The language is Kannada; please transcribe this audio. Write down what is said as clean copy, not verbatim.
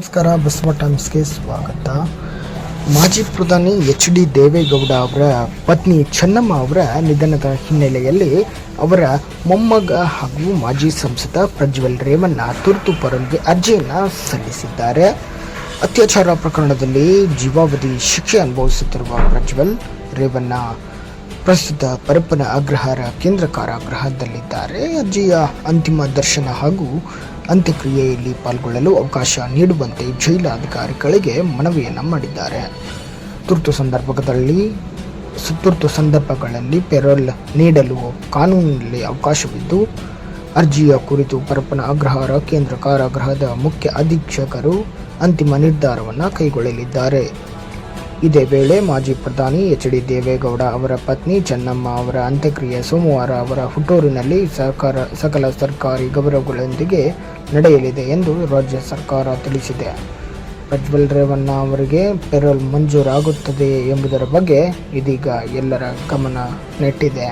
ನಮಸ್ಕಾರ, ಬಸವ ಟೈಮ್ಸ್ಗೆ ಸ್ವಾಗತ. ಮಾಜಿ ಪ್ರಧಾನಿ ಎಚ್.ಡಿ. ದೇವೇಗೌಡ ಅವರ ಪತ್ನಿ ಚೆನ್ನಮ್ಮ ಅವರ ನಿಧನದ ಹಿನ್ನೆಲೆಯಲ್ಲಿ ಅವರ ಮೊಮ್ಮಗ ಹಾಗೂ ಮಾಜಿ ಸಂಸದ ಪ್ರಜ್ವಲ್ ರೇವಣ್ಣ ತುರ್ತು ಪರೋಲ್ಗೆ ಅರ್ಜಿಯನ್ನು ಸಲ್ಲಿಸಿದ್ದಾರೆ. ಅತ್ಯಾಚಾರ ಪ್ರಕರಣದಲ್ಲಿ ಜೀವಾವಧಿ ಶಿಕ್ಷೆ ಅನುಭವಿಸುತ್ತಿರುವ ಪ್ರಜ್ವಲ್ ರೇವಣ್ಣ ಪ್ರಸ್ತುತ ಪರಪ್ಪನ ಅಗ್ರಹಾರ ಕೇಂದ್ರ ಕಾರಾಗೃಹದಲ್ಲಿದ್ದಾರೆ. ಅರ್ಜಿಯ ಅಂತಿಮ ದರ್ಶನ ಹಾಗೂ ಅಂತ್ಯಕ್ರಿಯೆಯಲ್ಲಿ ಪಾಲ್ಗೊಳ್ಳಲು ಅವಕಾಶ ನೀಡುವಂತೆ ಜೈಲಾಧಿಕಾರಿಗಳಿಗೆ ಮನವಿಯನ್ನು ಮಾಡಿದ್ದಾರೆ. ತುರ್ತು ಸಂದರ್ಭಗಳಲ್ಲಿ ಪೆರೋಲ್ ನೀಡಲು ಕಾನೂನಿನಲ್ಲಿ ಅವಕಾಶವಿದ್ದು, ಅರ್ಜಿಯ ಕುರಿತು ಪರಪ್ಪನ ಅಗ್ರಹಾರ ಕೇಂದ್ರ ಕಾರಾಗೃಹದ ಮುಖ್ಯ ಅಧೀಕ್ಷಕರು ಅಂತಿಮ ನಿರ್ಧಾರವನ್ನು ಕೈಗೊಳ್ಳಲಿದ್ದಾರೆ. ಇದೇ ವೇಳೆ ಮಾಜಿ ಪ್ರಧಾನಿ ಎಚ್.ಡಿ. ದೇವೇಗೌಡ ಅವರ ಪತ್ನಿ ಚೆನ್ನಮ್ಮ ಅವರ ಅಂತ್ಯಕ್ರಿಯೆ ಸೋಮವಾರ ಅವರ ಹುಟ್ಟೂರಿನಲ್ಲಿ ಸಕಲ ಸರ್ಕಾರಿ ಗೌರವಗಳೊಂದಿಗೆ ನಡೆಯಲಿದೆ ಎಂದು ರಾಜ್ಯ ಸರ್ಕಾರ ತಿಳಿಸಿದೆ. ಪ್ರಜ್ವಲ್ ರೇವಣ್ಣ ಅವರಿಗೆ ಪೆರೋಲ್ ಮಂಜೂರಾಗುತ್ತದೆಯೇ ಎಂಬುದರ ಬಗ್ಗೆ ಇದೀಗ ಎಲ್ಲರ ಗಮನ ನೆಟ್ಟಿದೆ.